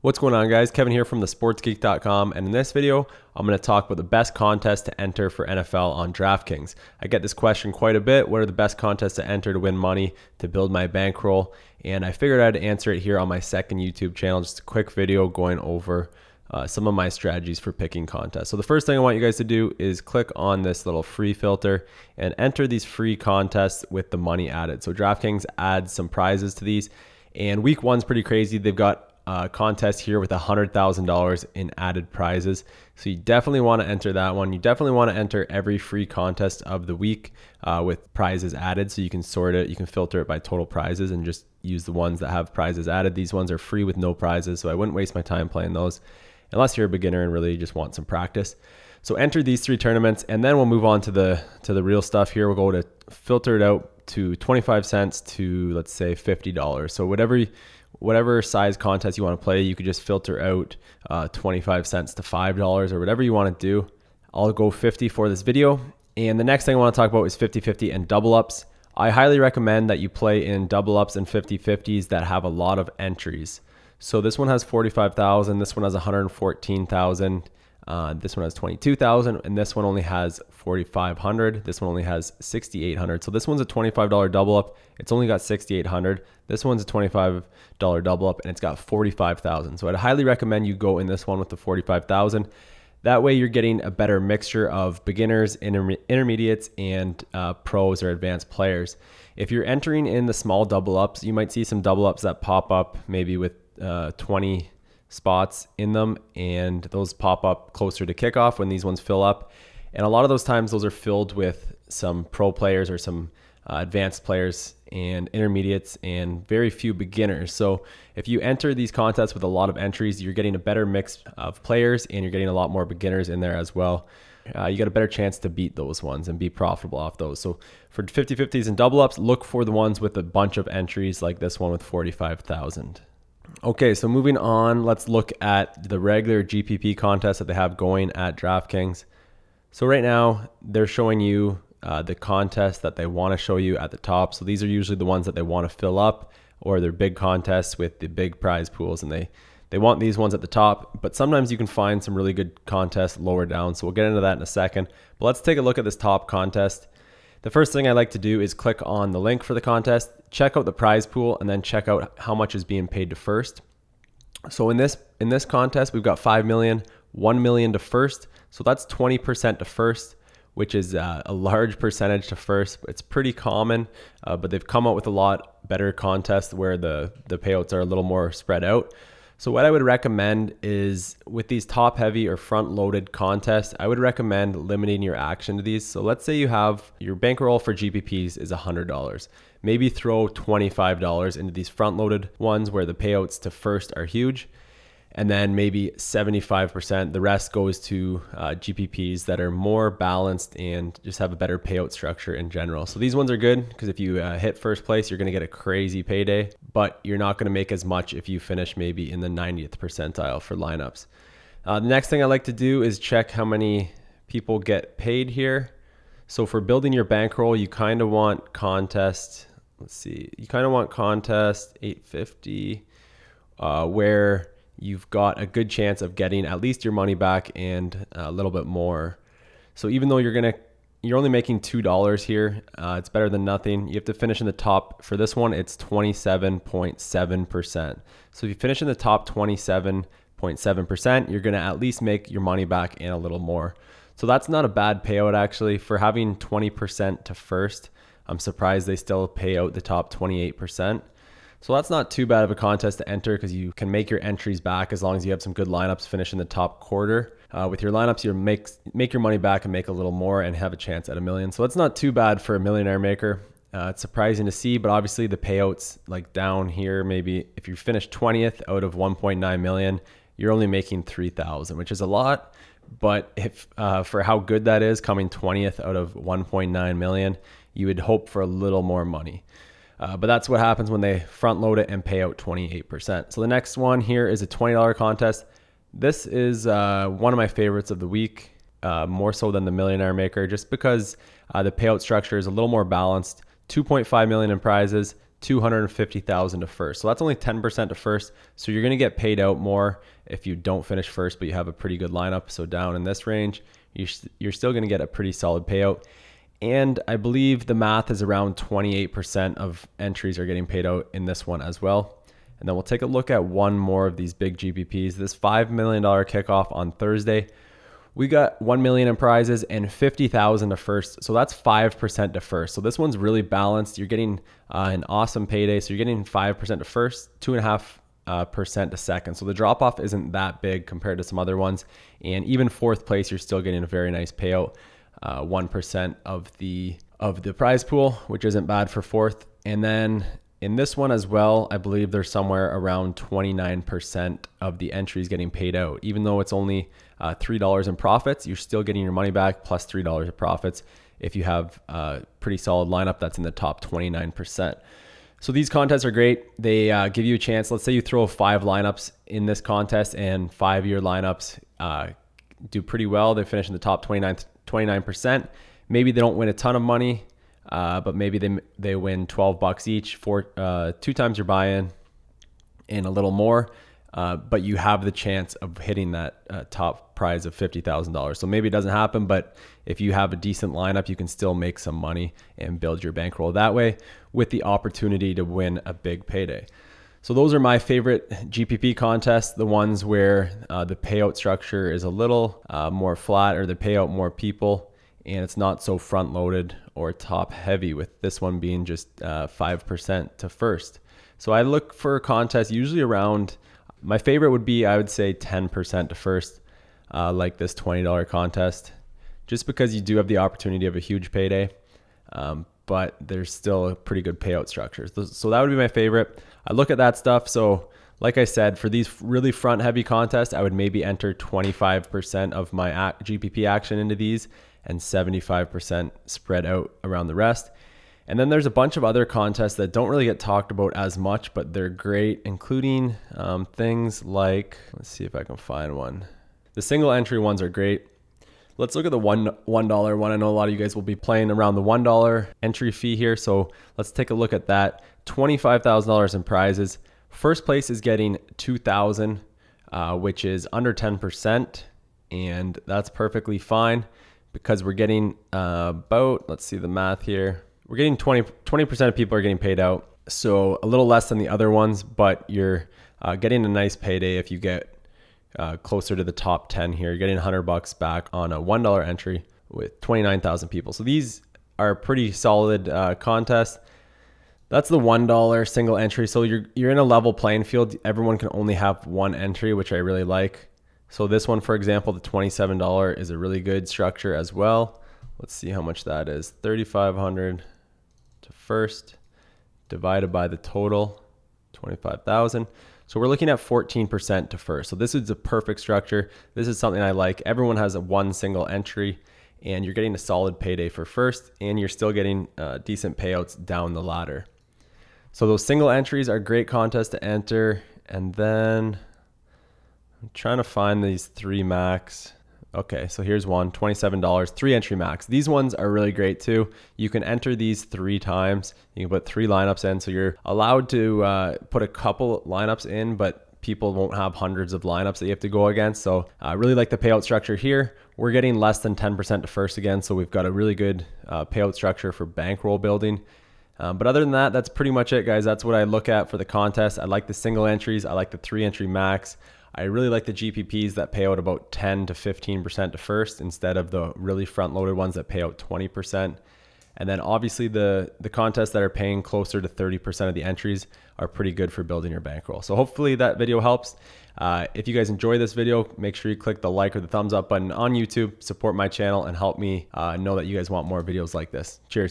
What's going on, guys? Kevin here from thesportsgeek.com, and in this video, I'm going to talk about the best contest to enter for NFL on DraftKings. I get this question quite a bit. What are the best contests to enter to win money to build my bankroll? And I figured I'd answer it here on my second YouTube channel, just a quick video going over some of my strategies for picking contests. So the first thing I want you guys to do is click on this little free filter and enter these free contests with the money added. So DraftKings adds some prizes to these, and week one's pretty crazy. They've got contest here with $100,000 in added prizes. So you definitely want to enter that one. You definitely want to enter every free contest of the week with prizes added. So you can sort it, you can filter it by total prizes and just use the ones that have prizes added. These ones are free with no prizes, so I wouldn't waste my time playing those unless you're a beginner and really just want some practice. So enter these three tournaments, and then we'll move on to the real stuff here. We'll go to filter it out to 25 cents to, let's say, $50. So whatever size contest you want to play, you could just filter out 25 cents to $5 or whatever you want to do. I'll go 50 for this video. And the next thing I want to talk about is 50-50 and double ups. I highly recommend that you play in double ups and 50-50s that have a lot of entries. So this one has 45,000, this one has 114,000, this one has 22,000, and this one only has 4,500. This one only has 6,800. So this one's a $25 double up. It's only got 6,800. This one's a $25 double up, and it's got 45,000. So I'd highly recommend you go in this one with the 45,000. That way you're getting a better mixture of beginners, intermediates, and pros or advanced players. If you're entering in the small double ups, you might see some double ups that pop up maybe with 20 spots in them, and those pop up closer to kickoff when these ones fill up. And a lot of those times those are filled with some pro players or some advanced players and intermediates and very few beginners. So if you enter these contests with a lot of entries, you're getting a better mix of players and you're getting a lot more beginners in there as well. You got a better chance to beat those ones and be profitable off those. So for 50-50s and double ups, look for the ones with a bunch of entries like this one with 45,000. Okay, so moving on, let's look at the regular GPP contest that they have going at DraftKings. So right now, they're showing you the contest that they want to show you at the top. So these are usually the ones that they want to fill up, or they're big contests with the big prize pools, and they want these ones at the top. But sometimes you can find some really good contests lower down. So we'll get into that in a second. But let's take a look at this top contest. The first thing I like to do is click on the link for the contest, check out the prize pool, and then check out how much is being paid to first. So in this contest, we've got 5 million, 1 million to first. So that's 20% to first, which is a large percentage to first. It's pretty common, but they've come out with a lot better contests where the payouts are a little more spread out. So what I would recommend is with these top heavy or front loaded contests, I would recommend limiting your action to these. So let's say you have your bankroll for GPPs is $100. Maybe throw $25 into these front loaded ones where the payouts to first are huge. And then maybe 75%, the rest goes to GPPs that are more balanced and just have a better payout structure in general. So these ones are good because if you hit first place, you're going to get a crazy payday, but you're not going to make as much if you finish maybe in the 90th percentile for lineups. The next thing I like to do is check how many people get paid here. So for building your bankroll, you kind of want contest, you kind of want contest 850 where you've got a good chance of getting at least your money back and a little bit more. So even though you're only making $2 here, it's better than nothing. You have to finish in the top. For this one, it's 27.7%. So if you finish in the top 27.7%, you're going to at least make your money back and a little more. So that's not a bad payout actually. For having 20% to first, I'm surprised they still pay out the top 28%. So that's not too bad of a contest to enter because you can make your entries back as long as you have some good lineups, finish in the top quarter. With your lineups, you make your money back and make a little more and have a chance at $1 million. So that's not too bad for a millionaire maker. It's surprising to see, but obviously the payouts like down here, maybe if you finish 20th out of 1.9 million, you're only making 3,000, which is a lot. But if for how good that is, coming 20th out of 1.9 million, you would hope for a little more money. But that's what happens when they front load it and pay out 28%. So the next one here is a $20 contest. This is one of my favorites of the week, more so than the Millionaire Maker, just because the payout structure is a little more balanced. 2.5 million in prizes, $250,000 to first. So that's only 10% to first. So you're going to get paid out more if you don't finish first, but you have a pretty good lineup. So down in this range, you're still going to get a pretty solid payout. And I believe the math is around 28% of entries are getting paid out in this one as well. And then we'll take a look at one more of these big GPPs. This $5 million kickoff on Thursday. We got 1 million in prizes and 50,000 to first. So that's 5% to first. So this one's really balanced. You're getting an awesome payday. So you're getting 5% to first, 2.5% to second. So the drop off isn't that big compared to some other ones. And even fourth place, you're still getting a very nice payout. 1% of the prize pool, which isn't bad for fourth. And then in this one as well, I believe there's somewhere around 29% of the entries getting paid out. Even though it's only $3 in profits, you're still getting your money back plus $3 of profits if you have a pretty solid lineup that's in the top 29%. So these contests are great. They give you a chance. Let's say you throw 5 lineups in this contest and 5 of your lineups do pretty well. They finish in the top 29%. Maybe they don't win a ton of money, but maybe they win $12 each for 2 times your buy-in and a little more. But you have the chance of hitting that top prize of $50,000. So maybe it doesn't happen, but if you have a decent lineup, you can still make some money and build your bankroll that way with the opportunity to win a big payday. So those are my favorite GPP contests, the ones where the payout structure is a little more flat, or they pay out more people and it's not so front loaded or top heavy, with this one being just 5% to first. So I look for contests usually around, my favorite would be, I would say 10% to first, like this $20 contest, just because you do have the opportunity of a huge payday, but there's still a pretty good payout structure. So that would be my favorite. I look at that stuff. So like I said, for these really front heavy contests, I would maybe enter 25% of my GPP action into these and 75% spread out around the rest. And then there's a bunch of other contests that don't really get talked about as much, but they're great, including things like, let's see if I can find one. The single entry ones are great. Let's look at the $1 one. I know a lot of you guys will be playing around the $1 entry fee here. So let's take a look at that. $25,000 in prizes. First place is getting $2,000, which is under 10%. And that's perfectly fine because we're getting about, let's see the math here. We're getting 20% of people are getting paid out. So a little less than the other ones, but you're getting a nice payday if you get closer to the top 10 here. You're getting $100 back on a $1 entry with 29,000 people. So these are a pretty solid contest. That's the $1 single entry. So you're in a level playing field. Everyone can only have one entry, which I really like. So this one, for example, the $27 is a really good structure as well. Let's see how much that is. 3,500 to first divided by the total, 25,000. So we're looking at 14% to first. So this is a perfect structure. This is something I like. Everyone has a one single entry and you're getting a solid payday for first, and you're still getting decent payouts down the ladder. So those single entries are great contests to enter. And then I'm trying to find these 3 max. Okay, so here's one, $27, 3 entry max. These ones are really great too. You can enter these 3 times. You can put 3 lineups in. So you're allowed to put a couple lineups in, but people won't have hundreds of lineups that you have to go against. So I really like the payout structure here. We're getting less than 10% to first again. So we've got a really good payout structure for bankroll building. But other than that, that's pretty much it, guys. That's what I look at for the contest. I like the single entries. I like the 3 entry max. I really like the GPPs that pay out about 10 to 15% to first instead of the really front loaded ones that pay out 20%. And then obviously the contests that are paying closer to 30% of the entries are pretty good for building your bankroll. So hopefully that video helps. If you guys enjoy this video, make sure you click the like or the thumbs up button on YouTube, support my channel, and help me know that you guys want more videos like this. Cheers.